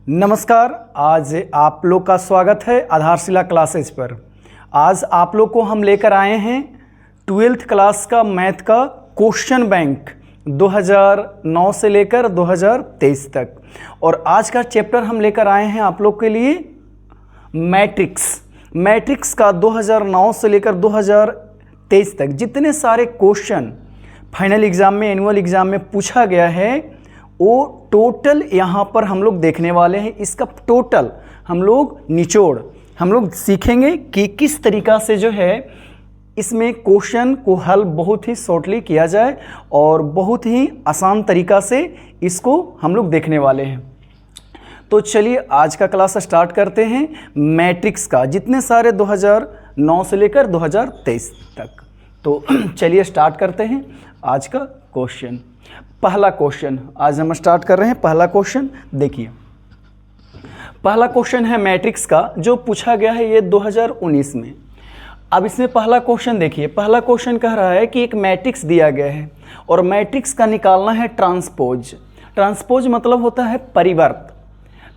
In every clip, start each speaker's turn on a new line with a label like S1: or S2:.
S1: नमस्कार। आज आप लोग का स्वागत है आधारशिला क्लासेज पर। आज आप लोग को हम लेकर आए हैं 12th क्लास का मैथ का क्वेश्चन बैंक 2009 से लेकर 2023 तक। और आज का चैप्टर हम लेकर आए हैं आप लोग के लिए मैट्रिक्स का 2009 से लेकर 2023 तक जितने सारे क्वेश्चन फाइनल एग्जाम में, एनुअल एग्जाम में पूछा गया है वो टोटल यहाँ पर हम लोग देखने वाले हैं। इसका टोटल हम लोग निचोड़ हम लोग सीखेंगे कि किस तरीका से जो है इसमें क्वेश्चन को हल बहुत ही शॉर्टली किया जाए और बहुत ही आसान तरीका से इसको हम लोग देखने वाले हैं। तो चलिए आज का क्लास स्टार्ट करते हैं मैट्रिक्स का, जितने सारे 2009 से लेकर 2023 तक। तो चलिए स्टार्ट करते हैं आज का क्वेश्चन। पहला क्वेश्चन आज हम स्टार्ट कर रहे हैं। पहला क्वेश्चन देखिए, पहला क्वेश्चन है मैट्रिक्स का जो पूछा गया है ये 2019 में। अब इसमें पहला क्वेश्चन देखिए, पहला क्वेश्चन कह रहा है कि एक मैट्रिक्स दिया गया है और मैट्रिक्स का निकालना है ट्रांसपोज। ट्रांसपोज मतलब होता है परिवर्त।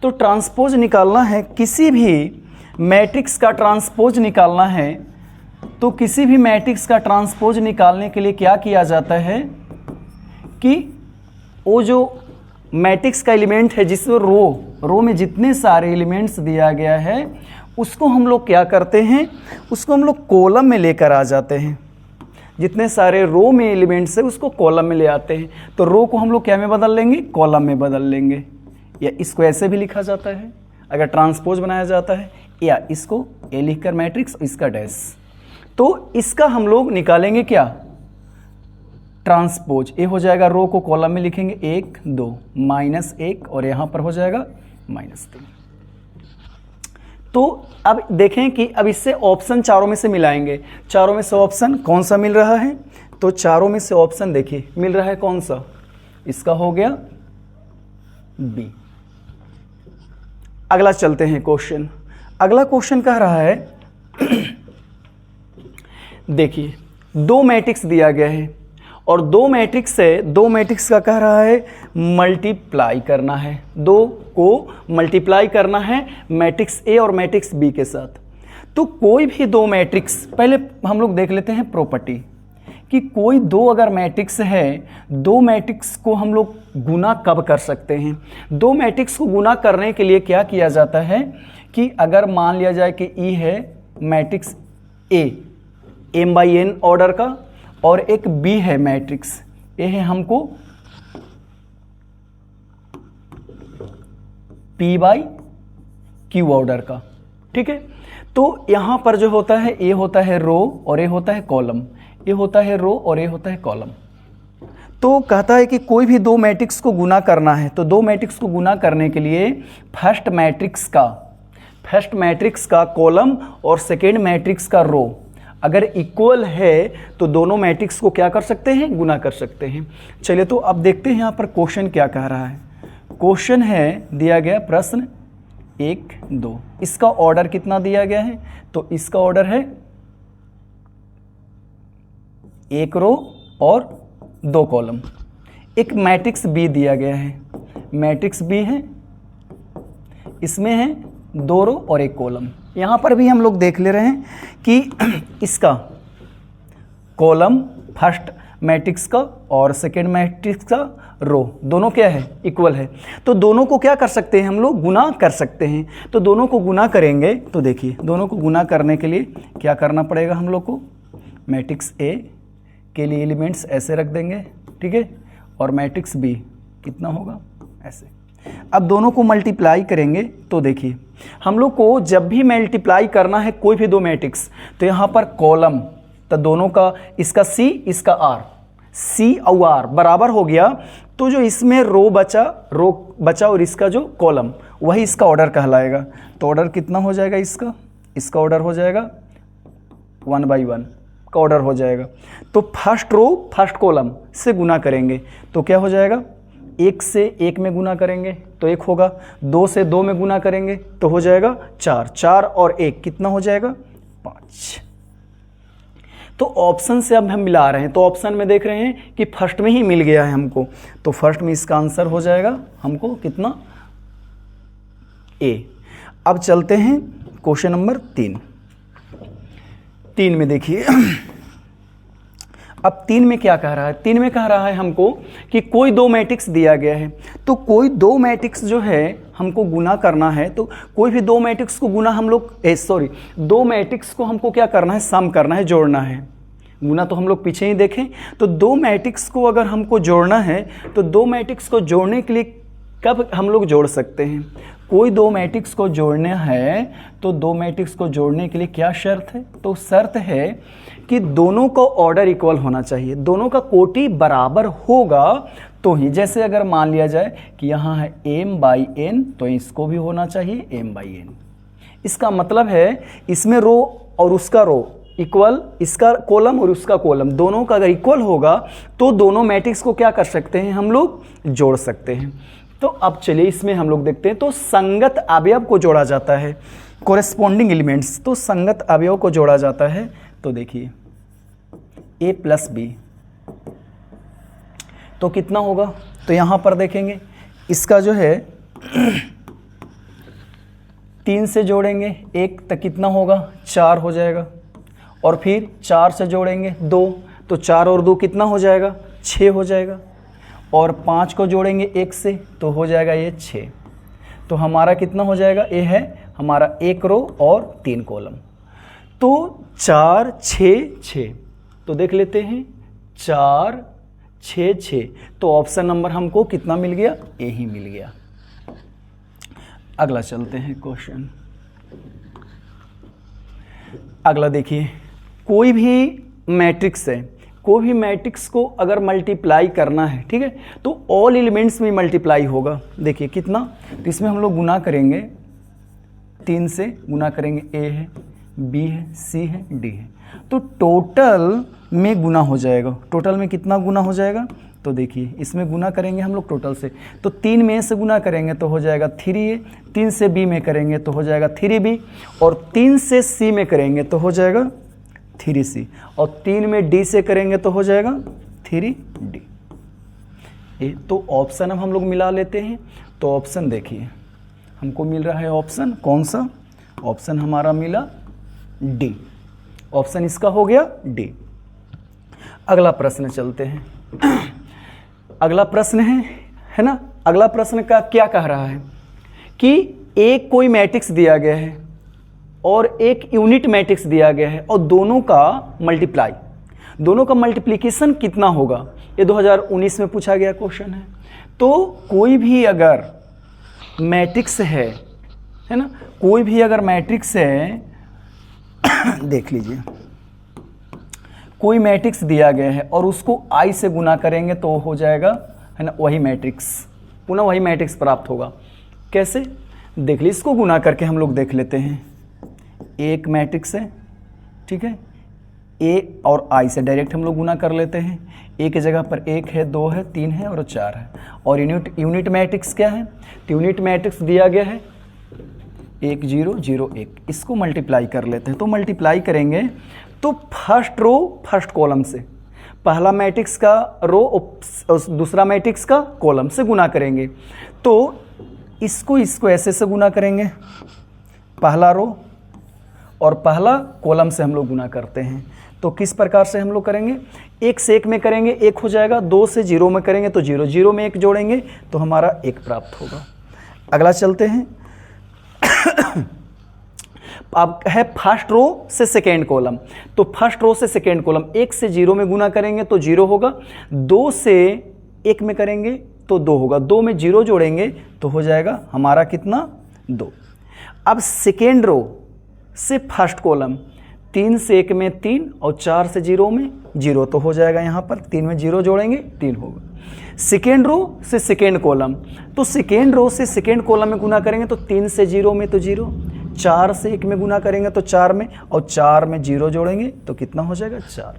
S1: तो ट्रांसपोज निकालना है, किसी भी मैट्रिक्स का ट्रांसपोज निकालना है। तो किसी भी मैट्रिक्स का ट्रांसपोज निकालने के लिए क्या किया जाता है कि वो जो मैट्रिक्स का एलिमेंट है जिसमें रो में जितने सारे एलिमेंट्स दिया गया है उसको हम लोग क्या करते हैं, उसको हम लोग कॉलम में लेकर आ जाते हैं। जितने सारे रो में एलिमेंट्स है उसको कॉलम में ले आते हैं। तो रो को हम लोग क्या में बदल लेंगे, कॉलम में बदल लेंगे। या इसको ऐसे भी लिखा जाता है अगर ट्रांसपोज बनाया जाता है, या इसको ए लिखकर मैट्रिक्स, इसका डैश। तो इसका हम लोग निकालेंगे क्या, ट्रांसपोज। ए हो जाएगा, रो को कॉलम में लिखेंगे 1 2 -1 और यहां पर हो जाएगा -3। तो अब देखें कि अब इससे ऑप्शन चारों में से मिलाएंगे। चारों में से ऑप्शन कौन सा मिल रहा है, तो चारों में से ऑप्शन देखिए मिल रहा है कौन सा, इसका हो गया बी। अगला चलते हैं क्वेश्चन। अगला क्वेश्चन कह रहा है देखिए दो मैट्रिक्स दिया गया है और दो मैट्रिक्स का कह रहा है मल्टीप्लाई करना है। दो को मल्टीप्लाई करना है मैट्रिक्स ए और मैट्रिक्स बी के साथ। तो कोई भी दो मैट्रिक्स, पहले हम लोग देख लेते हैं प्रॉपर्टी कि कोई दो अगर मैट्रिक्स है, दो मैट्रिक्स को हम लोग गुना कब कर सकते हैं। दो मैट्रिक्स को गुना करने के लिए क्या किया जाता है कि अगर मान लिया जाए कि ई है मैट्रिक्स ए m/n ऑर्डर का और एक बी है मैट्रिक्स ए है हमको p/q ऑर्डर का, ठीक है। तो यहां पर जो होता है ए होता है रो और ए होता है कॉलम, ए होता है रो और ए होता है कॉलम। तो कहता है कि कोई भी दो मैट्रिक्स को गुना करना है। तो दो मैट्रिक्स को गुना करने के लिए फर्स्ट मैट्रिक्स का कॉलम और सेकेंड मैट्रिक्स का रो अगर इक्वल है तो दोनों मैट्रिक्स को क्या कर सकते हैं, गुना कर सकते हैं। चलिए तो अब देखते हैं यहाँ पर क्वेश्चन क्या कह रहा है। क्वेश्चन है दिया गया प्रश्न 1 2, इसका ऑर्डर कितना दिया गया है, तो इसका ऑर्डर है 1 रो और 2 कॉलम। एक मैट्रिक्स बी दिया गया है, मैट्रिक्स बी है, इसमें है 2 रो और 1 कॉलम। यहाँ पर भी हम लोग देख ले रहे हैं कि इसका कॉलम फर्स्ट मैट्रिक्स का और सेकेंड मैट्रिक्स का रो दोनों क्या है, इक्वल है। तो दोनों को क्या कर सकते हैं, हम लोग गुना कर सकते हैं। तो दोनों को गुना करेंगे तो देखिए दोनों को गुना करने के लिए क्या करना पड़ेगा हम लोग को, मैट्रिक्स ए के लिए एलिमेंट्स ऐसे रख देंगे, ठीक है, और मैट्रिक्स बी कितना होगा ऐसे। अब दोनों को मल्टीप्लाई करेंगे तो देखिए हम लोग को जब भी मल्टीप्लाई करना है कोई भी दो मैट्रिक्स, तो यहाँ पर कॉलम, तो दोनों का इसका सी इसका आर, सी और आर बराबर हो गया। तो जो इसमें रो बचा और इसका जो कॉलम वही इसका ऑर्डर कहलाएगा। तो ऑर्डर कितना हो जाएगा इसका ऑर्डर हो जाएगा 1/1 का ऑर्डर हो जाएगा। तो फर्स्ट रो फर्स्ट कॉलम से गुना करेंगे तो क्या हो जाएगा, 1 से 1 में गुना करेंगे तो 1 होगा, 2 से 2 में गुना करेंगे तो हो जाएगा 4 और 1 कितना हो जाएगा 5। तो ऑप्शन से अब हम मिला रहे हैं, तो ऑप्शन में देख रहे हैं कि फर्स्ट में ही मिल गया है हमको। तो फर्स्ट में इसका आंसर हो जाएगा हमको कितना ए। अब चलते हैं क्वेश्चन नंबर 3 में देखिए। अब 3 में क्या कह रहा है? 3 में कह रहा है हमको कि कोई दो मैट्रिक्स दिया गया है, तो कोई दो मैट्रिक्स जो है हमको गुना करना है। तो कोई भी दो मैट्रिक्स को गुना हम लोग दो मैट्रिक्स को हमको क्या करना है? सम करना है, जोड़ना है। गुना तो हम लोग पीछे ही देखें। तो दो मैट्रिक्स को अगर हमको जोड़ना है तो दो मैट्रिक्स को जोड़ने के लिए कब हम लोग जोड़ सकते हैं? कोई दो मैट्रिक्स को जोड़ना है तो दो मैट्रिक्स को जोड़ने के लिए क्या शर्त है? तो शर्त है कि दोनों का ऑर्डर इक्वल होना चाहिए, दोनों का कोटि बराबर होगा तो ही। जैसे अगर मान लिया जाए कि यहाँ है m/n तो इसको भी होना चाहिए m/n। इसका मतलब है इसमें रो और उसका रो इक्वल, इसका कॉलम और उसका कॉलम दोनों का अगर इक्वल होगा तो दोनों मैट्रिक्स को क्या कर सकते हैं? हम लोग जोड़ सकते हैं। तो अब चलिए इसमें हम लोग देखते हैं। तो संगत अवयव को जोड़ा जाता है, कोरेस्पॉन्डिंग एलिमेंट्स, तो संगत अवयव को जोड़ा जाता है। तो देखिए a + b तो कितना होगा? तो यहां पर देखेंगे इसका जो है 3 से जोड़ेंगे 1 तक कितना होगा? 4 हो जाएगा। और फिर 4 से जोड़ेंगे 2 तो 4 और 2 कितना हो जाएगा? 6 हो जाएगा। और 5 को जोड़ेंगे 1 से तो हो जाएगा ये 6। तो हमारा कितना हो जाएगा? ये है हमारा 1 रो और 3 कॉलम। तो 4 6 6 तो देख लेते हैं 4 6 6। तो ऑप्शन नंबर हमको कितना मिल गया? ए ही मिल गया। अगला चलते हैं क्वेश्चन। अगला देखिए, कोई भी मैट्रिक्स है, कोई भी मैट्रिक्स को अगर मल्टीप्लाई करना है, ठीक है, तो ऑल एलिमेंट्स में मल्टीप्लाई होगा। देखिए कितना? तो इसमें हम लोग गुना करेंगे 3 से गुना करेंगे, ए है, बी है, सी है, डी है। तो टोटल में गुना हो जाएगा। टोटल में कितना गुना हो जाएगा? तो देखिए इसमें गुना करेंगे हम लोग टोटल से, तो 3 में से गुना करेंगे तो हो जाएगा 3a, 3 से b में करेंगे तो हो जाएगा 3b, और 3 से c में करेंगे तो हो जाएगा 3c, और 3 में d से करेंगे तो हो जाएगा 3d। तो ऑप्शन अब हम लोग मिला लेते हैं। तो ऑप्शन देखिए हमको मिल रहा है ऑप्शन कौन सा? ऑप्शन हमारा मिला डी। ऑप्शन इसका हो गया डी। अगला प्रश्न चलते हैं। अगला प्रश्न है ना, अगला प्रश्न का क्या कह रहा है कि एक कोई मैट्रिक्स दिया गया है और एक यूनिट मैट्रिक्स दिया गया है और दोनों का मल्टीप्लिकेशन कितना होगा? ये 2019 में पूछा गया क्वेश्चन है। तो कोई भी अगर मैट्रिक्स है ना, कोई भी अगर मैट्रिक्स है देख लीजिए, कोई मैट्रिक्स दिया गया है और उसको i से गुना करेंगे तो हो जाएगा, है ना, वही मैट्रिक्स, पुनः वही मैट्रिक्स प्राप्त होगा। कैसे? देख लीजिए, इसको गुना करके हम लोग देख लेते हैं। एक मैट्रिक्स है, ठीक है, a और i से डायरेक्ट हम लोग गुना कर लेते हैं। a की जगह पर 1 है, 2 है, 3 है और 4 है। और यूनिट मैट्रिक्स क्या है? तो यूनिट मैट्रिक्स दिया गया है 1 0 0 1, इसको मल्टीप्लाई कर लेते हैं। तो मल्टीप्लाई करेंगे तो फर्स्ट रो फर्स्ट कॉलम से, पहला मैट्रिक्स का रो और दूसरा मैट्रिक्स का कॉलम से गुना करेंगे। तो इसको ऐसे से गुना करेंगे, पहला रो और पहला कॉलम से हम लोग गुना करते हैं। तो किस प्रकार से हम लोग करेंगे? 1 से 1 में करेंगे 1 हो जाएगा, 2 से 0 में करेंगे तो 0, 0 में 1 जोड़ेंगे तो हमारा 1 प्राप्त होगा। अगला चलते हैं। अब है फर्स्ट रो से सेकेंड कॉलम। तो फर्स्ट रो से सेकेंड कॉलम 1 से 0 में गुना करेंगे तो 0 होगा, 2 से 1 में करेंगे तो 2 होगा, 2 में 0 जोड़ेंगे तो हो जाएगा हमारा कितना? 2। अब सेकेंड रो से फर्स्ट कॉलम 3 से 1 में 3 और 4 से 0 में 0 तो हो जाएगा, यहाँ पर 3 में 0 जोड़ेंगे 3 होगा। सेकेंड रो से सेकेंड कॉलम, तो सेकेंड रो से सेकेंड कॉलम में गुना करेंगे तो 3 से 0 में तो 0, 4 से 1 में गुना करेंगे तो 4 में, और 4 में 0 जोड़ेंगे तो कितना हो जाएगा? 4।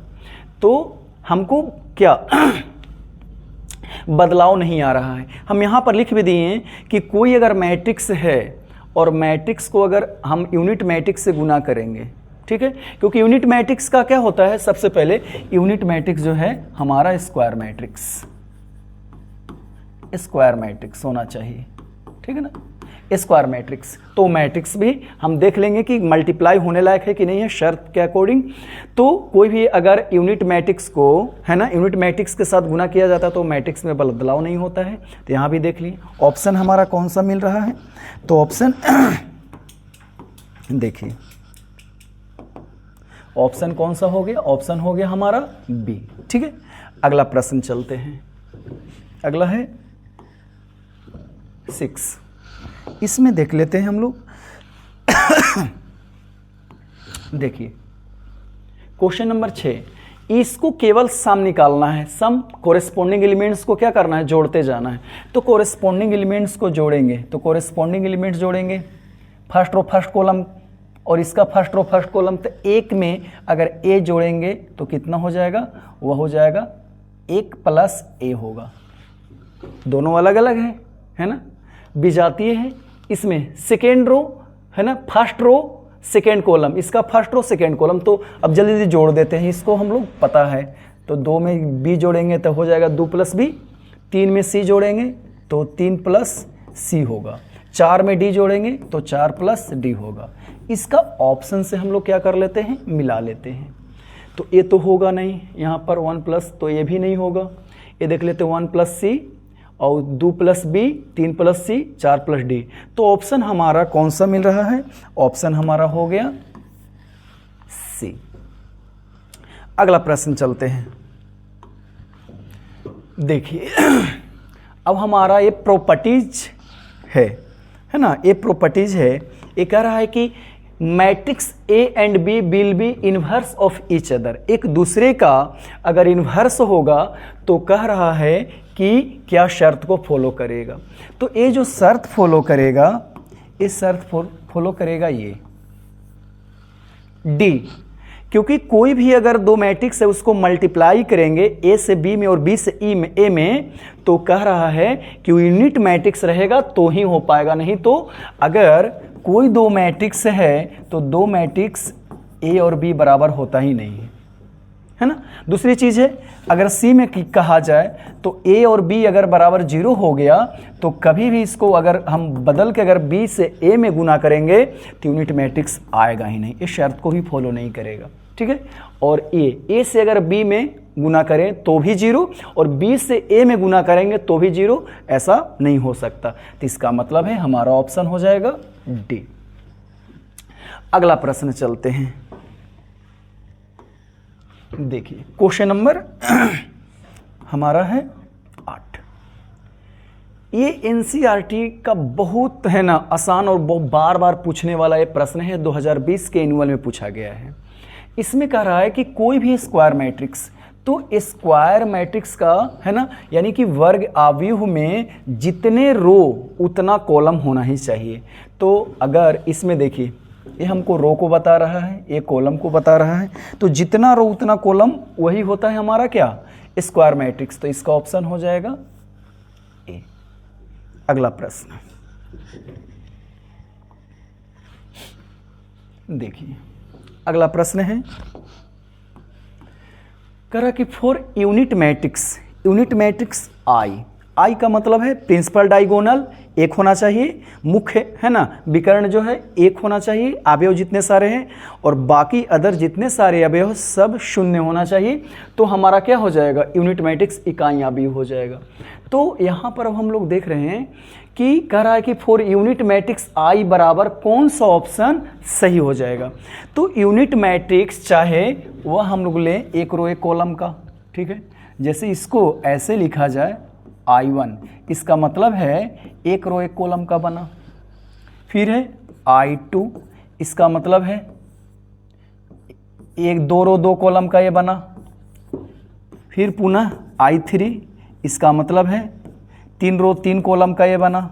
S1: तो हमको क्या बदलाव नहीं आ रहा है। हम यहाँ पर लिख भी दिए हैं कि कोई अगर मैट्रिक्स है और मैट्रिक्स को अगर हम यूनिट मैट्रिक्स से गुना करेंगे, ठीक है, क्योंकि यूनिट मैट्रिक्स का क्या होता है? सबसे पहले यूनिट मैट्रिक्स जो है हमारा स्क्वायर मैट्रिक्स होना चाहिए, ठीक है ना। Square matrix. तो मैट्रिक्स भी हम देख लेंगे कि मल्टीप्लाई होने लायक है कि नहीं है शर्त के अकॉर्डिंग। तो कोई भी अगर यूनिट मैट्रिक्स को, है ना, यूनिट मैट्रिक्स के साथ गुना किया जाता है तो मैट्रिक्स में बदलाव नहीं होता है। तो यहाँ भी देख लिए ऑप्शन हमारा कौन सा मिल रहा है, तो ऑप्शन देखिए ऑप्शन कौन सा हो गया, ऑप्शन हो गया हमारा बी। ठीक है, अगला प्रश्न चलते हैं। अगला है 6। इसमें देख लेते हैं हम लोग। देखिए क्वेश्चन नंबर 6, इसको केवल सम निकालना है। सम कोरेस्पॉन्डिंग एलिमेंट्स को क्या करना है, जोड़ते जाना है। तो कोरेस्पॉन्डिंग एलिमेंट्स को जोड़ेंगे, तो कोरेस्पॉन्डिंग एलिमेंट्स जोड़ेंगे, फर्स्ट रो फर्स्ट कॉलम और इसका फर्स्ट रो फर्स्ट कॉलम। तो एक में अगर ए जोड़ेंगे तो कितना हो जाएगा, वह हो जाएगा 1 + a होगा। दोनों अलग अलग है ना, विजातीय है। इसमें सेकेंड रो है ना, फर्स्ट रो सेकेंड कॉलम, इसका फर्स्ट रो सेकेंड कॉलम। तो अब जल्दी जल्दी जोड़ देते हैं, इसको हम लोग पता है। तो 2 में b जोड़ेंगे तो हो जाएगा 2 + b, 3 में c जोड़ेंगे तो 3 + c होगा, 4 में d जोड़ेंगे तो 4 + d होगा। इसका ऑप्शन से हम लोग क्या कर लेते हैं, मिला लेते हैं। तो ये तो होगा नहीं, यहाँ पर 1+, तो ये भी नहीं होगा। ये देख लेते हैं 1 + c और 2 + b, 3 + c, 4 + d। तो ऑप्शन हमारा कौन सा मिल रहा है, ऑप्शन हमारा हो गया सी। अगला प्रश्न चलते हैं। देखिए अब हमारा ये प्रॉपर्टीज है ना, ये प्रॉपर्टीज है। ये कह रहा है कि matrix A and B will be inverse of each other. एक दूसरे का अगर इन्वर्स होगा तो कह रहा है कि क्या शर्त को फॉलो करेगा। तो ये जो शर्त फॉलो करेगा, इस शर्त फॉलो करेगा ये डी, क्योंकि कोई भी अगर 2 मैट्रिक्स है उसको मल्टीप्लाई करेंगे ए से बी में और बी से ए में, तो कह रहा है कि यूनिट मैट्रिक्स रहेगा तो ही हो पाएगा। नहीं तो अगर कोई 2 मैट्रिक्स है तो 2 मैट्रिक्स ए और बी बराबर होता ही नहीं है ना। दूसरी चीज है, अगर सी में कहा जाए तो ए और बी अगर बराबर 0 हो गया तो कभी भी इसको अगर हम बदल के अगर बी से ए में गुना करेंगे तो यूनिट मैट्रिक्स आएगा ही नहीं, इस शर्त को भी फॉलो नहीं करेगा। ठीक है, और ए से अगर बी में गुना करें तो भी 0 और बी से ए में गुना करेंगे तो भी 0, ऐसा नहीं हो सकता। तो इसका मतलब है हमारा ऑप्शन हो जाएगा डी। अगला प्रश्न चलते हैं। देखिए क्वेश्चन नंबर हमारा है 8। ये एनसीईआरटी का बहुत है ना आसान और बहुत बार बार पूछने वाला ये प्रश्न है, 2020 के एनुअल में पूछा गया है। इसमें कह रहा है कि कोई भी स्क्वायर मैट्रिक्स, तो स्क्वायर मैट्रिक्स का है ना, यानी कि वर्ग आव्यूह में जितने रो उतना कॉलम होना ही चाहिए। तो अगर इसमें देखिए ये हमको रो को बता रहा है, ये कॉलम को बता रहा है, तो जितना रो उतना कॉलम वही होता है हमारा क्या, स्क्वायर मैट्रिक्स। तो इसका ऑप्शन हो जाएगा ए। अगला प्रश्न देखिए, अगला प्रश्न है करा कि फॉर यूनिट मैट्रिक्स आई का मतलब है प्रिंसिपल डायगोनल 1 होना चाहिए, मुख्य है ना विकर्ण जो है 1 होना चाहिए, अवयव जितने सारे हैं और बाकी अदर जितने सारे अवयव सब 0 होना चाहिए। तो हमारा क्या हो जाएगा, यूनिट मैट्रिक्स इकाई अवयव हो जाएगा। तो यहाँ पर अब हम लोग देख रहे हैं कि कह रहा है कि फॉर यूनिट मैट्रिक्स आई बराबर कौन सा ऑप्शन सही हो जाएगा। तो यूनिट मैट्रिक्स चाहे वह हम लोग लें 1 रो 1 कॉलम का, ठीक है, जैसे इसको ऐसे लिखा जाए I1, इसका मतलब है 1 रो 1 कॉलम का बना। फिर है I2, इसका मतलब है 2 रो 2 कॉलम का ये बना। फिर पुनः I3, इसका मतलब है 3 रो 3 कॉलम का ये बना।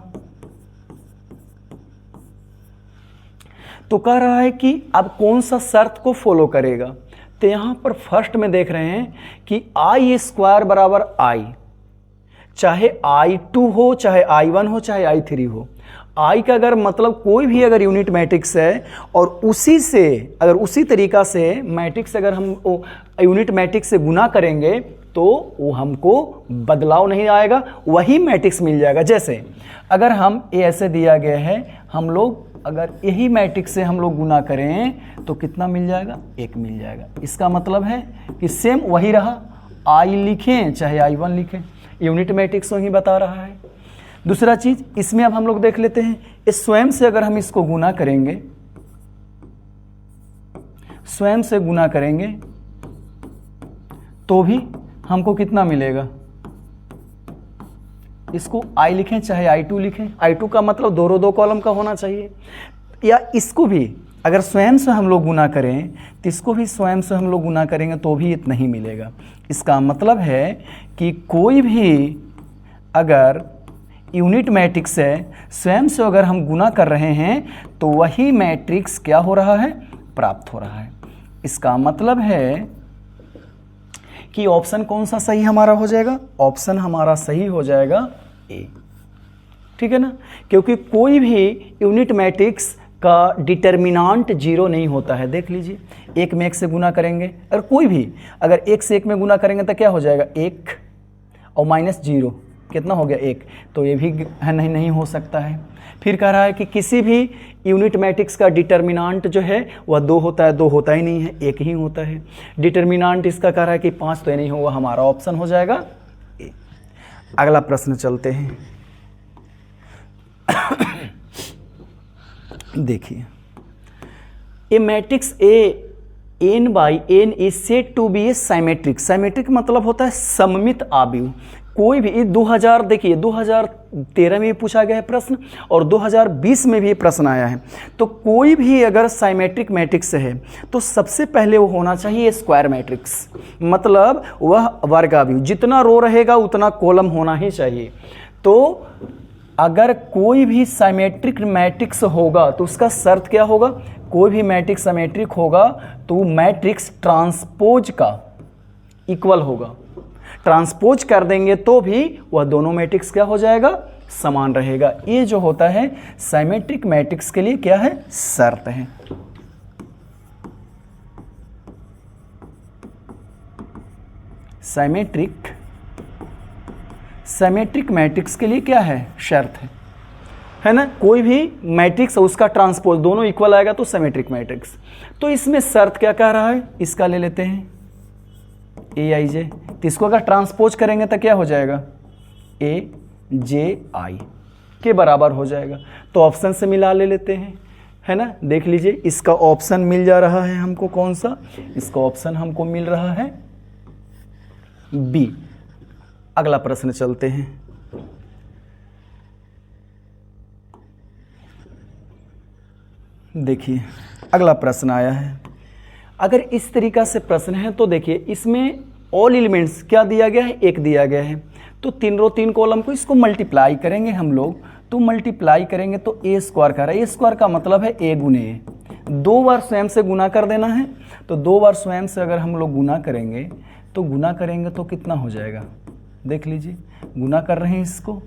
S1: तो कह रहा है कि अब कौन सा शर्त को फॉलो करेगा। तो यहां पर फर्स्ट में देख रहे हैं कि I² बराबर I, चाहे I2 हो, चाहे I1 हो, चाहे I3 हो। I का अगर मतलब कोई भी अगर यूनिट मैट्रिक्स है और उसी से अगर उसी तरीका से मैट्रिक्स अगर हम यूनिट मैट्रिक्स से गुना करेंगे तो वो हमको बदलाव नहीं आएगा, वही मैट्रिक्स मिल जाएगा। जैसे अगर हम ए ऐसे दिया गया है, हम लोग अगर यही मैट्रिक्स से हम लोग गुना करें तो कितना मिल जाएगा, 1 मिल जाएगा। इसका मतलब है कि सेम वही रहा, आई लिखें चाहे I1 लिखें, यूनिट मैट्रिक्स वही बता रहा है। दूसरा चीज इसमें अब हम लोग देख लेते हैं, इस स्वयं से अगर हम इसको गुना करेंगे, स्वयं से गुना करेंगे तो भी हमको कितना मिलेगा, इसको I लिखें चाहे I2 लिखें, I2 का मतलब दो कॉलम का होना चाहिए, या इसको भी अगर स्वयं से हम लोग गुना करें तो इसको भी स्वयं से हम लोग गुना करेंगे तो भी इतना ही मिलेगा। इसका मतलब है कि कोई भी अगर यूनिट मैट्रिक्स है, स्वयं से अगर हम गुना कर रहे हैं तो वही मैट्रिक्स क्या हो रहा है, प्राप्त हो रहा है। इसका मतलब है कि ऑप्शन कौन सा सही हमारा हो जाएगा, ऑप्शन हमारा सही हो जाएगा ए, ठीक है ना, क्योंकि कोई भी यूनिट मैट्रिक्स का डिटर्मिनांट 0 नहीं होता है। देख लीजिए, 1 में 1 से गुना करेंगे, अगर कोई भी अगर 1 से 1 में गुना करेंगे तो क्या हो जाएगा, 1 और -0 कितना हो गया, 1, तो ये भी है नहीं हो सकता है। फिर कह रहा है कि किसी भी यूनिट मैट्रिक्स का डिटर्मिनांट जो है वह 2 होता है, 2 होता ही नहीं है, 1 ही होता है। डिटर्मिनांट इसका कह रहा है कि 5, तो ये नहीं होगा, हमारा ऑप्शन हो जाएगा ए। अगला प्रश्न चलते हैं। देखिए, a matrix A n by n is said to be a symmetric. Symmetric मतलब होता है सममित आव्यूह। कोई भी 2000 देखिए 2013 में भी पूछा गया है प्रश्न और 2020 में भी प्रश्न आया है। तो कोई भी अगर साइमेट्रिक मैट्रिक्स है तो सबसे पहले वो होना चाहिए स्क्वायर मैट्रिक्स, मतलब वह वर्गाव्यूह, जितना रो रहेगा उतना कॉलम होना ही चाहिए। तो अगर कोई भी साइमेट्रिक मैट्रिक्स होगा तो उसका शर्त क्या होगा, कोई भी मैट्रिक्स सिमेट्रिक होगा तो मैट्रिक्स ट्रांसपोज का इक्वल होगा। ट्रांसपोज कर देंगे तो भी वह दोनों मैट्रिक्स क्या हो जाएगा, समान रहेगा। ये जो होता है सिमेट्रिक मैट्रिक्स के लिए क्या है, शर्त है। सिमेट्रिक मैट्रिक्स के लिए क्या है, शर्त है ना। कोई भी मैट्रिक्स उसका ट्रांसपोज दोनों इक्वल आएगा तो सिमेट्रिक मैट्रिक्स। तो इसमें शर्त क्या कह रहा है, इसका ले लेते हैं AIJ, तो इसको अगर ट्रांसपोज करेंगे तो क्या हो जाएगा, AJI के बराबर हो जाएगा। तो ऑप्शन से मिला ले लेते हैं, है ना। देख लीजिए, इसका ऑप्शन मिल जा रहा है हमको, कौन सा, इसका ऑप्शन हमको मिल रहा है B। अगला प्रश्न चलते हैं। देखिए, अगला प्रश्न आया है। अगर इस तरीका से प्रश्न है तो देखिए, इसमें ऑल एलिमेंट्स क्या दिया गया है, 1 दिया गया है। तो 3 रो 3 कॉलम को इसको मल्टीप्लाई करेंगे हम लोग, तो मल्टीप्लाई करेंगे तो A स्क्वायर का रहा है। A स्क्वायर का मतलब है A गुने A, 2 बार स्वयं से गुना कर देना है। तो 2 बार स्वयं से अगर हम लोग गुना करेंगे तो कितना हो जाएगा, देख लीजिए, गुना कर रहे हैं इसको।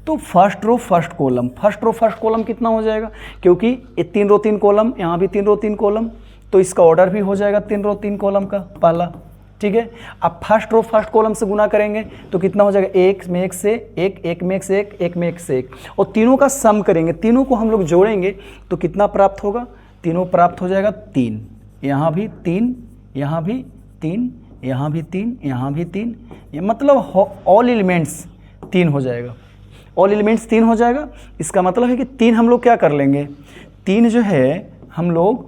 S1: तो फर्स्ट रो फर्स्ट कॉलम कितना हो जाएगा, क्योंकि ये 3 रो 3 कॉलम, यहाँ भी 3 रो 3 कॉलम, तो इसका ऑर्डर भी हो जाएगा 3 रो 3 कॉलम का पहला, ठीक है। अब फर्स्ट रो फर्स्ट कॉलम से गुना करेंगे तो कितना हो जाएगा, 1 में 1 से 1, 1 में 1 से 1, 1 में 1 से 1, और तीनों का सम करेंगे, तीनों को हम लोग जोड़ेंगे तो कितना प्राप्त होगा, तीनों प्राप्त हो जाएगा 3, यहाँ भी 3, यहाँ भी 3, यहाँ भी 3, यहाँ भी 3, ये मतलब ऑल एलिमेंट्स 3 हो जाएगा, ऑल एलिमेंट्स 3 हो जाएगा। इसका मतलब है कि 3 हम लोग क्या कर लेंगे, 3 जो है हम लोग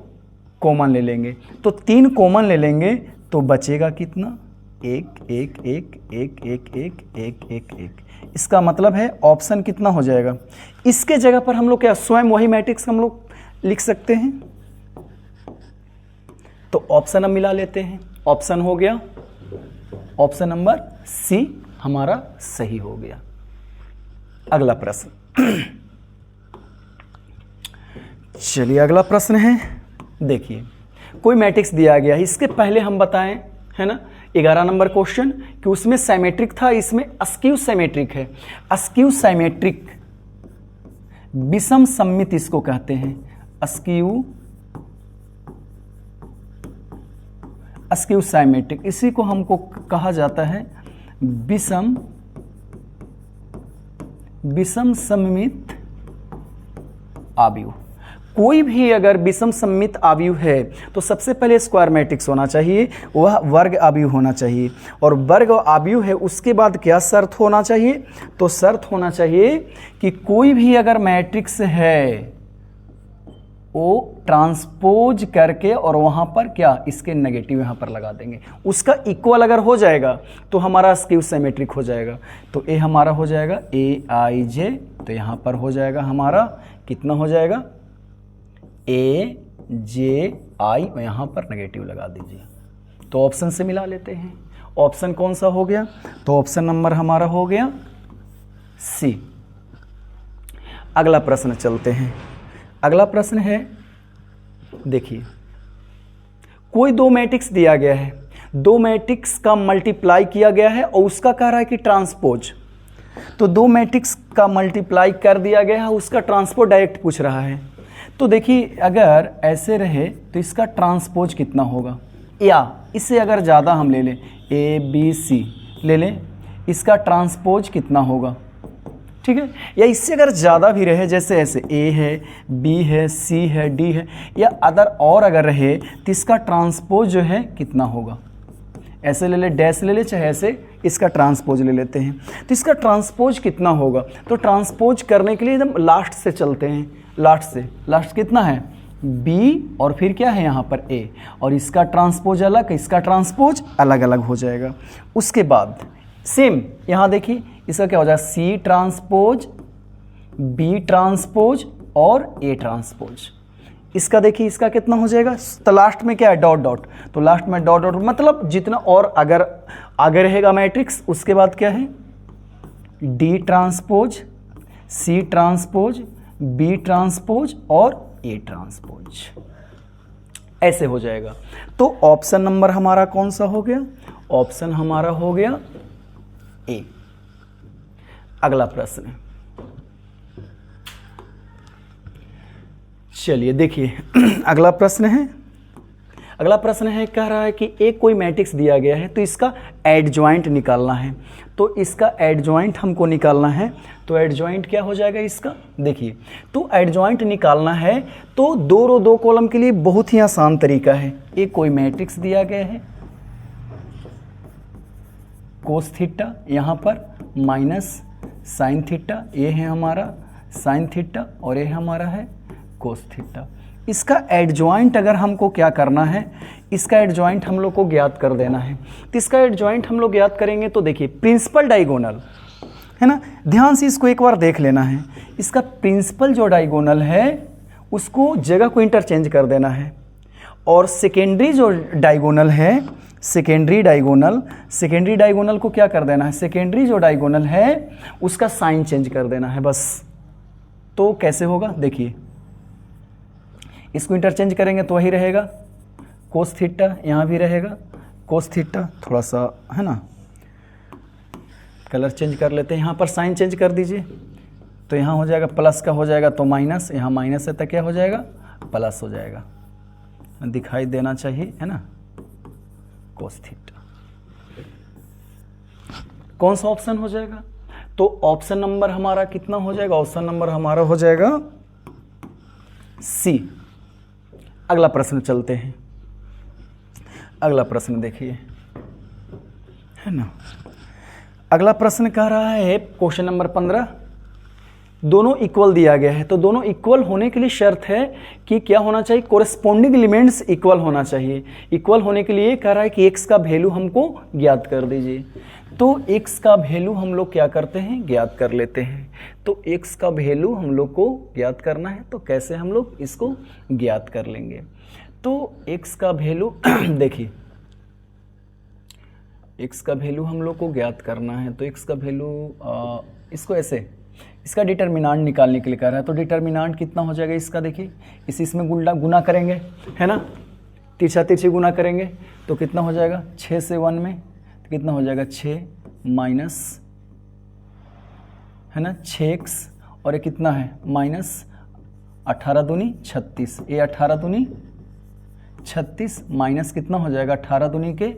S1: कॉमन ले लेंगे। तो 3 कॉमन ले लेंगे तो बचेगा कितना, 1 1 1 1 1 1 1 1 1। इसका मतलब है ऑप्शन कितना हो जाएगा, इसके जगह पर हम लोग क्या स्वयं वही मैट्रिक्स हम लोग लिख सकते हैं। तो ऑप्शन हम मिला लेते हैं, ऑप्शन हो गया, ऑप्शन नंबर C हमारा सही हो गया। अगला प्रश्न चलिए, अगला प्रश्न है। देखिए, कोई मैट्रिक्स दिया गया है, इसके पहले हम बताएं, है ना, 11 नंबर क्वेश्चन, कि उसमें सिमेट्रिक था, इसमें अस्क्यू सिमेट्रिक है। अस्क्यू सिमेट्रिक विषम सममित इसको कहते हैं, अस्क्यू अस्क्यू साइमेट्रिक, इसी को हमको कहा जाता है विषम सममित आव्यूह। कोई भी अगर विषम सममित आव्यूह है तो सबसे पहले स्क्वायर मैट्रिक्स होना चाहिए, वह वर्ग आव्यूह होना चाहिए। और वर्ग आव्यूह है उसके बाद क्या शर्त होना चाहिए? तो शर्त होना चाहिए कि कोई भी अगर मैट्रिक्स है वो ट्रांसपोज करके और वहां पर क्या, इसके नेगेटिव यहां पर लगा देंगे, उसका इक्वल अगर हो जाएगा तो हमारा स्क्यू सिमेट्रिक हो जाएगा। तो ए हमारा हो जाएगा AIJ, तो यहां पर हो जाएगा हमारा कितना हो जाएगा AJI, और यहां पर नेगेटिव लगा दीजिए। तो ऑप्शन से मिला लेते हैं। ऑप्शन कौन सा हो गया? तो ऑप्शन नंबर हमारा हो गया C। अगला प्रश्न चलते हैं। अगला प्रश्न है, देखिए कोई दो मैट्रिक्स दिया गया है, दो मैट्रिक्स का मल्टीप्लाई किया गया है और उसका कह रहा है कि ट्रांसपोज। तो दो मैट्रिक्स का मल्टीप्लाई कर दिया गया है, उसका ट्रांसपोज डायरेक्ट पूछ रहा है। तो देखिए अगर ऐसे रहे तो इसका ट्रांसपोज कितना होगा, या इससे अगर ज़्यादा हम ले लें ABC ले लें, इसका ट्रांसपोज कितना होगा, ठीक है। या इससे अगर ज़्यादा भी रहे, जैसे ऐसे A है, B है, C है, D है, या अदर और अगर रहे तो इसका ट्रांसपोज जो है कितना होगा। ऐसे ले ले, डैश ले ले, चाहे ऐसे इसका ट्रांसपोज ले लेते हैं। तो इसका ट्रांसपोज कितना होगा, तो ट्रांसपोज करने के लिए एकदम लास्ट से चलते हैं। लास्ट कितना है B, और फिर क्या है यहाँ पर A, और इसका ट्रांसपोज अलग, इसका ट्रांसपोज अलग अलग हो जाएगा। उसके बाद सेम यहाँ देखिए इसका क्या हो जाएगा C ट्रांसपोज, B ट्रांसपोज और A ट्रांसपोज। इसका देखिए इसका कितना हो जाएगा, तो लास्ट में क्या है डॉट डॉट, तो लास्ट में डॉट डॉट मतलब जितना और अगर आगे रहेगा मैट्रिक्स उसके बाद क्या है D transpose, C transpose, B transpose और A ट्रांसपोज, ऐसे हो जाएगा। तो ऑप्शन नंबर हमारा कौन सा हो गया, ऑप्शन हमारा हो गया A। अगला प्रश्न है, चलिए देखिए अगला प्रश्न है कह रहा है कि एक कोई मैट्रिक्स दिया गया है तो इसका एडजॉइंट निकालना है। तो इसका एडजॉइंट हमको निकालना है, तो एडजॉइंट क्या हो जाएगा इसका, देखिए तो एडजॉइंट निकालना है तो दो रो दो कॉलम के लिए बहुत ही आसान तरीका है। एक कोई मैट्रिक्स दिया गया है कोस थीटा, यहाँ पर माइनस साइन थीटा, ये है हमारा साइन थीटा और ये हमारा है कोस थीटा। इसका एडजॉइंट अगर हमको क्या करना है, इसका एडजॉइंट हम लोग को ज्ञात कर देना है। तो इसका एडजॉइंट हम लोग ज्ञात करेंगे तो देखिए प्रिंसिपल डायगोनल है ना, ध्यान से इसको एक बार देख लेना है। इसका प्रिंसिपल जो डायगोनल है उसको जगह को इंटरचेंज कर देना है, और सेकेंडरी जो डायगोनल है, सेकेंडरी डायगोनल को क्या कर देना है, सेकेंडरी जो डायगोनल है उसका साइन चेंज कर देना है बस। तो कैसे होगा, देखिए इसको इंटरचेंज करेंगे तो वही रहेगा कोस थीटा, यहाँ भी रहेगा कोस थीटा, थोड़ा सा है ना कलर चेंज कर लेते हैं, यहाँ पर साइन चेंज कर दीजिए तो यहाँ हो जाएगा प्लस का हो जाएगा तो माइनस, यहाँ माइनस है तो क्या हो जाएगा प्लस हो जाएगा, दिखाई देना चाहिए है ना कोस थीटा। कौन सा ऑप्शन हो जाएगा, तो ऑप्शन नंबर हमारा कितना हो जाएगा, ऑप्शन नंबर हमारा हो जाएगा सी। अगला प्रश्न चलते हैं। अगला प्रश्न देखिए है ना, अगला प्रश्न कह रहा है क्वेश्चन नंबर 15, दोनों इक्वल दिया गया है। तो दोनों इक्वल होने के लिए शर्त है कि क्या होना चाहिए, कोरेस्पोंडिंग एलिमेंट्स इक्वल होना चाहिए। इक्वल होने के लिए कह रहा है कि x का वैल्यू हमको ज्ञात कर दीजिए। तो x का वैल्यू हम लोग क्या करते हैं, ज्ञात कर लेते हैं। तो x का वैल्यू हम लोग को ज्ञात करना है, तो कैसे हम लोग इसको ज्ञात कर लेंगे। तो x का वैल्यू देखिए x का वैल्यू हम लोग को ज्ञात करना है, तो x का वैल्यू इसको ऐसे इसका डिटर्मिनांट निकालने के लिए कह रहा है। तो डिटर्मिनांट कितना हो जाएगा इसका, देखिए इसमें गुना करेंगे है ना, तिरछा तिरछी गुना करेंगे तो कितना हो जाएगा 6 से 1 में तो कितना हो जाएगा 6 माइनस है ना 6x, और ये कितना है माइनस 18 दूनी 36, ये 18 दूनी 36 माइनस कितना हो जाएगा 18 दूनी के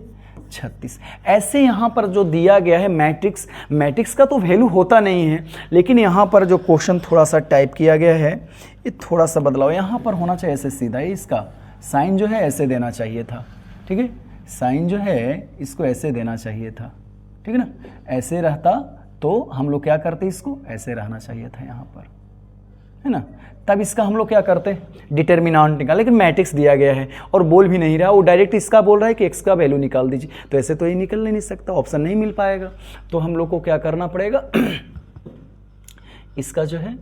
S1: 36। ऐसे यहाँ पर जो दिया गया है मैट्रिक्स, मैट्रिक्स का तो वैल्यू होता नहीं है, लेकिन यहाँ पर जो क्वेश्चन थोड़ा सा टाइप किया गया है ये थोड़ा सा बदलाव यहाँ पर होना चाहिए। ऐसे सीधा ही इसका साइन जो है ऐसे देना चाहिए था, ठीक है, साइन जो है इसको ऐसे देना चाहिए था, ठीक है ना। ऐसे रहता तो हम लोग क्या करते, इसको ऐसे रहना चाहिए था यहाँ पर, है ना। तब इसका हम लोग क्या करते, डिटर्मिनेंट निकाल, लेकिन मैट्रिक्स दिया गया है और बोल भी नहीं रहा, वो डायरेक्ट इसका बोल रहा है कि एक्स का वैल्यू निकाल दीजिए, तो ऐसे तो ये निकल नहीं सकता, ऑप्शन नहीं मिल पाएगा। तो हम लोग को क्या करना पड़ेगा, इसका जो है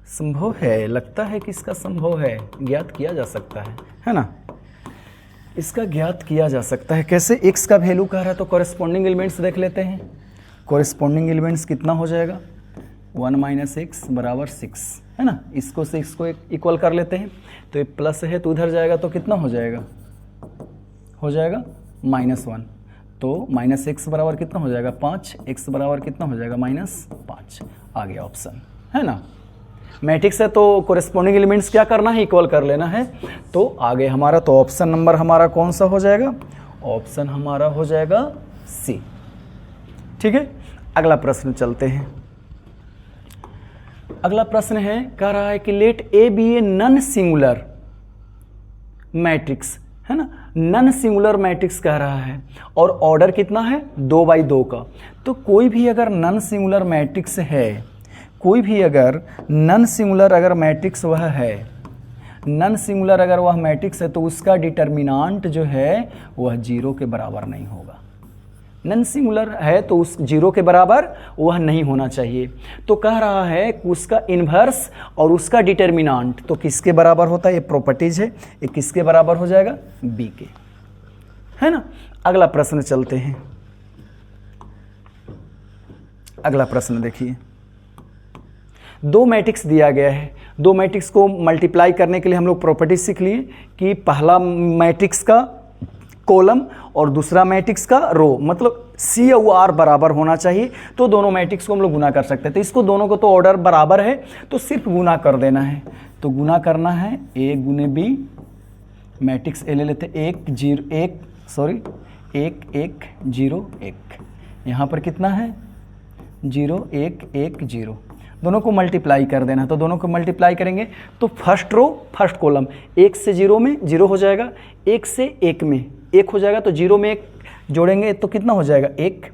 S1: संभव है, लगता है कि इसका संभव है, ज्ञात किया जा सकता है ना। इसका ज्ञात किया जा सकता है कैसे, एक्स का वैल्यू कह रहा है तो कॉरेस्पॉन्डिंग एलिमेंट्स देख लेते हैं। कॉरेस्पॉन्डिंग एलिमेंट्स कितना हो जाएगा, 1 माइनस एक्स बराबर 6, है ना। इसको से इसको इक्वल कर लेते हैं, तो ये प्लस है तो उधर जाएगा तो कितना हो जाएगा, हो जाएगा -1, तो माइनस एक्स बराबर कितना हो जाएगा 5, एक्स बराबर कितना हो जाएगा -5, आ गया ऑप्शन, है ना। मैट्रिक्स है तो कोरेस्पॉन्डिंग एलिमेंट्स क्या करना है, इक्वल कर लेना है, तो आगे हमारा तो ऑप्शन नंबर हमारा कौन सा हो जाएगा, ऑप्शन हमारा हो जाएगा सी, ठीक है। अगला प्रश्न चलते हैं। अगला प्रश्न है, कह रहा है कि let A B a non singular matrix, है ना, नॉन सिंगुलर मैट्रिक्स कह रहा है और ऑर्डर कितना है 2×2 का। तो कोई भी अगर नॉन सिंगुलर मैट्रिक्स है, कोई भी अगर नॉन सिंगुलर अगर मैट्रिक्स वह है, नॉन सिंगुलर अगर वह मैट्रिक्स है तो उसका डिटर्मिनेंट जो है वह 0 के बराबर नहीं होगा। नॉन सिंगुलर है तो उस 0 के बराबर वह नहीं होना चाहिए। तो कह रहा है कि उसका इन्वर्स और उसका डिटर्मिनेंट तो किसके बराबर होता है, ये प्रॉपर्टीज है, ये किसके बराबर हो जाएगा, बी के, है ना। अगला प्रश्न चलते हैं। अगला प्रश्न देखिए, दो मैट्रिक्स दिया गया है, दो मैट्रिक्स को मल्टीप्लाई करने के लिए हम लोग प्रॉपर्टी सीख लिए कि पहला मैट्रिक्स का कॉलम और दूसरा मैट्रिक्स का रो, मतलब सी और आर बराबर होना चाहिए, तो दोनों मैट्रिक्स को हम लोग गुना कर सकते हैं। तो इसको दोनों को तो ऑर्डर बराबर है तो सिर्फ गुना कर देना है, तो गुना करना है ए गुने बी, मैट्रिक्स ए ले लेते, 1 1 0 1, यहाँ पर कितना है 0 1 1 0, दोनों को मल्टीप्लाई कर देना। तो दोनों को मल्टीप्लाई करेंगे तो फर्स्ट रो फर्स्ट कॉलम 1 से 0 में 0 हो जाएगा, 1 से 1 में 1 हो जाएगा, तो 0 में 1 जोड़ेंगे तो कितना हो जाएगा 1।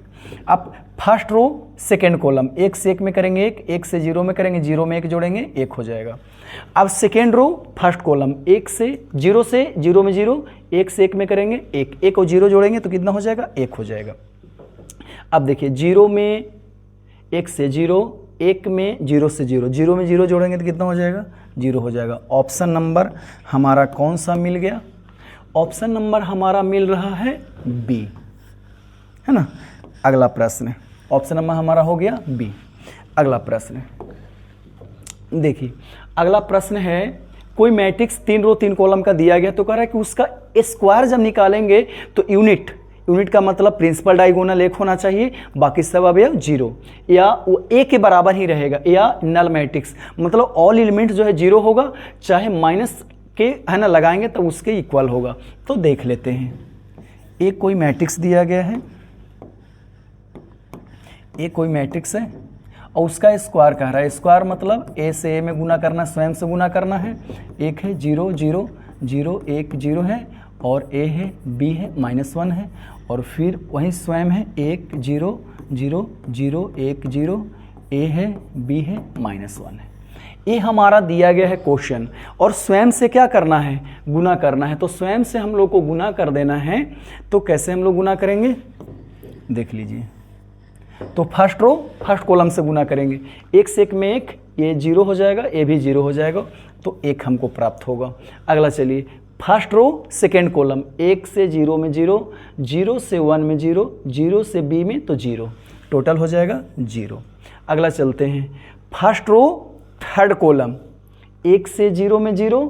S1: अब फर्स्ट रो सेकेंड कॉलम 1 से 1 में करेंगे 1, 1 से 0 में करेंगे 0 में 1 जोड़ेंगे 1 हो जाएगा। अब सेकेंड रो फर्स्ट कॉलम 1 से 0 में 0, 1 से 1 में करेंगे 1, 1 और 0 जोड़ेंगे तो कितना हो जाएगा 1 हो जाएगा। अब देखिए 0 में 1 से 0, 1 में 0 से 0, 0 में 0 जोड़ेंगे तो कितना हो जाएगा 0 हो जाएगा। ऑप्शन नंबर हमारा कौन सा मिल गया, ऑप्शन नंबर हमारा मिल रहा है बी, है ना। अगला प्रश्न, ऑप्शन नंबर हमारा हो गया बी। अगला प्रश्न देखिए, अगला प्रश्न है, कोई मैट्रिक्स 3 रो 3 कॉलम का दिया गया, तो कह रहा है कि उसका स्क्वायर जब निकालेंगे तो यूनिट का मतलब प्रिंसिपल डायगोनल 1 होना चाहिए, बाकी सब अवयव 0, या वो ए के बराबर ही रहेगा, या नल मैट्रिक्स मतलब ऑल एलिमेंट जो है 0 होगा, चाहे माइनस के है ना लगाएंगे तो उसके इक्वल होगा। तो देख लेते हैं, एक कोई मैट्रिक्स दिया गया है, एक कोई मैट्रिक्स है और उसका स्क्वायर कह रहा है, स्क्वायर मतलब ए से ए में गुना करना, स्वयं से गुना करना है। एक है 0 0 0 1 0 है और ए है, बी है -1 है, और फिर वही स्वयं है 1 0 0 0 1 0, ए है, बी है, -1 है। ये हमारा दिया गया है क्वेश्चन, और स्वयं से क्या करना है, गुना करना है। तो स्वयं से हम लोग को गुना कर देना है, तो कैसे हम लोग गुना करेंगे देख लीजिए। तो फर्स्ट रो फर्स्ट कॉलम से गुना करेंगे, 1 से 1 में 1, ये 0 हो जाएगा, ये भी 0 हो जाएगा, तो 1 हमको प्राप्त होगा। अगला चलिए, फर्स्ट रो सेकेंड कॉलम 1 से 0 में 0, 0 से 1 में 0, 0 से b में तो 0, टोटल हो जाएगा 0। अगला चलते हैं, फर्स्ट रो थर्ड कॉलम 1 से 0 में 0,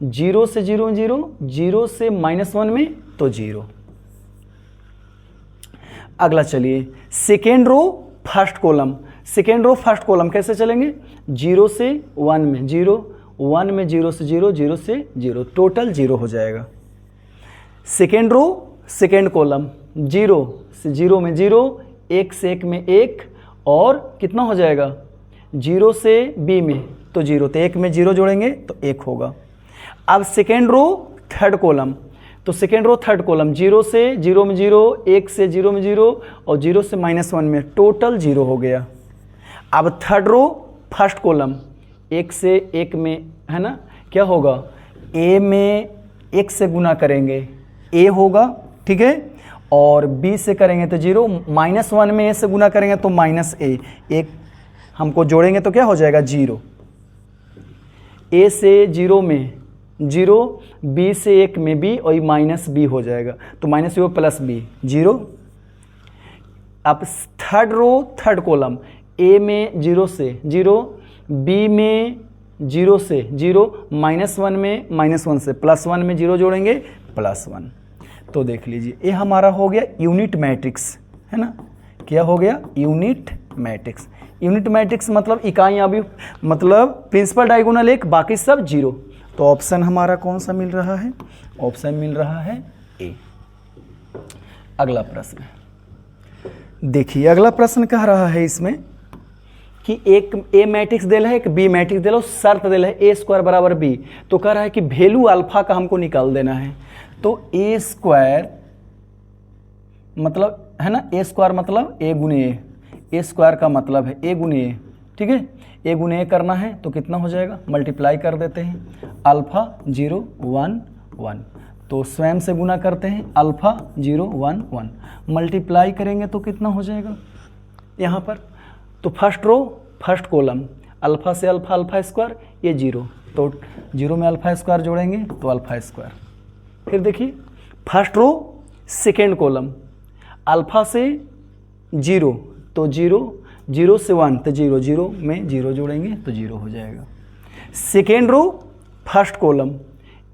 S1: 0 से 0 में 0, 0 से -1 में तो 0। अगला चलिए, second row first column, second row first column कैसे चलेंगे, 0 से 1 में 0, 1 में 0 से 0, 0 से 0, टोटल 0 हो जाएगा। सेकेंड रो सेकेंड कॉलम 0 से 0 में 0, 1 से 1 में 1, और कितना हो जाएगा 0 से b में तो 0, तो 1 में 0 जोड़ेंगे तो 1 होगा। अब सेकेंड रो थर्ड कॉलम, तो सेकेंड रो थर्ड कॉलम 0 से 0 में 0, 1 से 0 में 0 और 0 से -1 में, टोटल 0 हो गया। अब थर्ड रो फर्स्ट कॉलम 1 से 1 में, है ना, क्या होगा a में 1 से गुना करेंगे a होगा, ठीक है, और b से करेंगे तो 0, -1 में a से गुना करेंगे तो -a, एक हमको जोड़ेंगे तो क्या हो जाएगा 0, a से 0 में 0, b से 1 में b और -b हो जाएगा, तो -b प्लस b 0। अब third row third column a में 0 से 0, b में 0 से 0, -1 में -1 से +1 में 0 जोड़ेंगे +1। तो देख लीजिए ये हमारा हो गया यूनिट मैट्रिक्स, है ना, क्या हो गया यूनिट मैट्रिक्स। यूनिट मैट्रिक्स मतलब इकाइयाँ भी, मतलब प्रिंसिपल डायगोनल 1, बाकी सब 0। तो ऑप्शन हमारा कौन सा मिल रहा है, ऑप्शन मिल रहा है ए। अगला प्रश्न देखिए, अगला प्रश्न कह रहा है इसमें कि एक ए मैट्रिक्स दिला है, एक बी मैट्रिक्स दिला है, शर्त दिला है ए स्क्वायर बराबर बी, तो कह रहा है कि वैल्यू अल्फा का हमको निकाल देना है। तो ए स्क्वायर मतलब, है ना, ए स्क्वायर मतलब ए गुने ए स्क्वायर का मतलब है ए गुने ए, ठीक है, ए गुने ए करना है तो कितना हो जाएगा, मल्टीप्लाई कर देते हैं, अल्फा 0 1 1, तो स्वयं से गुना करते हैं, अल्फा 0 1 1, मल्टीप्लाई करेंगे तो कितना हो जाएगा यहाँ पर, तो first row first column alpha से अल्फा, अल्फा स्क्वायर, ये 0, तो 0 में अल्फा स्क्वायर जोड़ेंगे तो अल्फा स्क्वायर। फिर देखिए first row second column alpha से 0 तो 0, 0 से 1 तो 0, 0 में 0 जोड़ेंगे तो 0 हो जाएगा। सेकेंड रो फर्स्ट कॉलम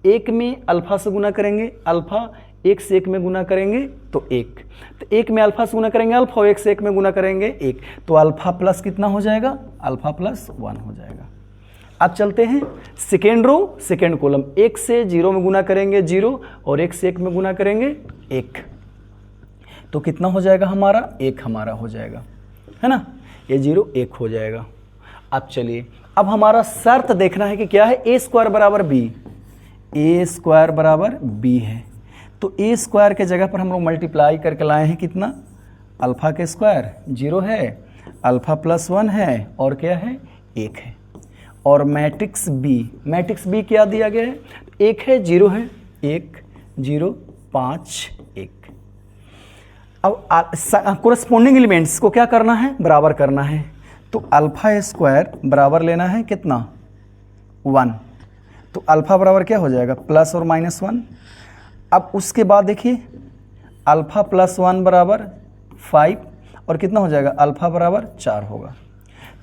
S1: 1 में अल्फा से गुना करेंगे अल्फा, 1 से 1 में गुना करेंगे तो 1, तो 1 में अल्फा से गुना करेंगे अल्फा, 1 से 1 में गुना करेंगे 1, तो अल्फा प्लस कितना हो जाएगा, अल्फा प्लस 1 हो जाएगा। अब चलते हैं सेकेंड रो सेकेंड कॉलम, 1 से 0 में गुना करेंगे 0 और 1 से 1 में गुना करेंगे 1, तो कितना हो जाएगा हमारा 1 हमारा हो जाएगा, है ना, ये 0 1 हो जाएगा। अब चलिए अब हमारा शर्त देखना है कि क्या है, ए स्क्वायर बराबर बी, ए स्क्वायर बराबर बी है, तो ए स्क्वायर के जगह पर हम लोग मल्टीप्लाई करके लाए हैं कितना, अल्फा के स्क्वायर 0 है, अल्फा प्लस 1 है और क्या है 1 है, और मैट्रिक्स बी क्या दिया गया है, 1 है 0 है, 1 0 5 1। अब कोरस्पोंडिंग एलिमेंट्स को क्या करना है, बराबर करना है, तो अल्फा स्क्वायर बराबर लेना है कितना 1, तो अल्फा बराबर क्या हो जाएगा प्लस और -1। अब उसके बाद देखिए अल्फा प्लस 1 बराबर 5 और कितना हो जाएगा, अल्फा बराबर 4 होगा।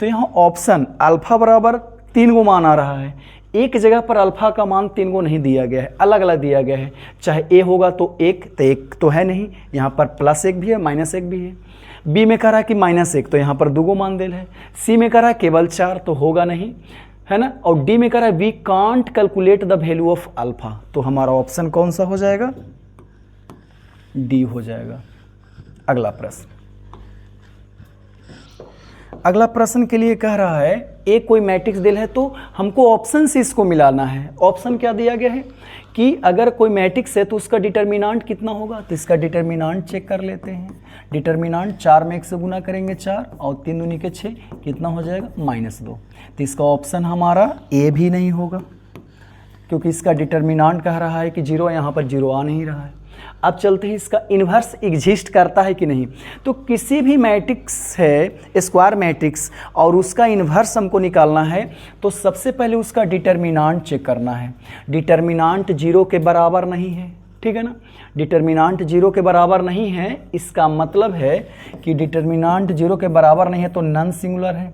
S1: तो यहाँ ऑप्शन अल्फा बराबर 3 गो मान आ रहा है, एक जगह पर अल्फा का मान 3 गो नहीं दिया गया है, अलग अलग दिया गया है, चाहे ए होगा तो 1 तो 1 तो है नहीं, यहाँ पर +1 भी है -1 भी है, बी में कह रहा है कि -1 तो यहाँ पर 2 गो मान दिल है, सी में कह रहा है केवल 4 तो होगा नहीं, है ना, और डी में कह रहा है we can't calculate the value of alpha, तो हमारा ऑप्शन कौन सा हो जाएगा, डी हो जाएगा। अगला प्रश्न, अगला प्रश्न के लिए कह रहा है एक कोई मैट्रिक्स दिल है तो हमको ऑप्शन से इसको मिलाना है। ऑप्शन क्या दिया गया है कि अगर कोई मैट्रिक्स है तो उसका डिटर्मिनांट कितना होगा, तो इसका डिटर्मिनांट चेक कर लेते हैं। डिटर्मिनांट 4 में 1 से गुना करेंगे 4 और 3 दूनी के 6, कितना हो जाएगा -2, तो इसका ऑप्शन हमारा ए भी नहीं होगा क्योंकि इसका डिटर्मिनांट कह रहा है कि 0, यहाँ पर 0 आ नहीं रहा है। अब चलते हैं इसका इन्वर्स एग्जिस्ट करता है कि नहीं, तो किसी भी मैट्रिक्स है स्क्वायर मैट्रिक्स और उसका इन्वर्स हमको निकालना है तो सबसे पहले उसका डिटर्मिनांट चेक करना है। डिटर्मिनांट 0 के बराबर नहीं है, ठीक है ना, डिटर्मिनांट 0 के बराबर नहीं है, इसका मतलब है कि डिटर्मिनांट 0 के बराबर नहीं है तो नॉन सिंगुलर है,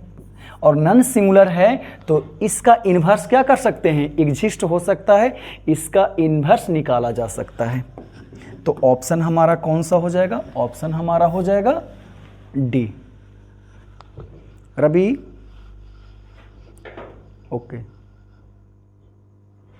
S1: और नॉन सिंगुलर है तो इसका इन्वर्स क्या कर सकते हैं, एग्जिस्ट हो सकता है, इसका इन्वर्स निकाला जा सकता है। तो ऑप्शन हमारा कौन सा हो जाएगा, ऑप्शन हमारा हो जाएगा डी। रवि ओके।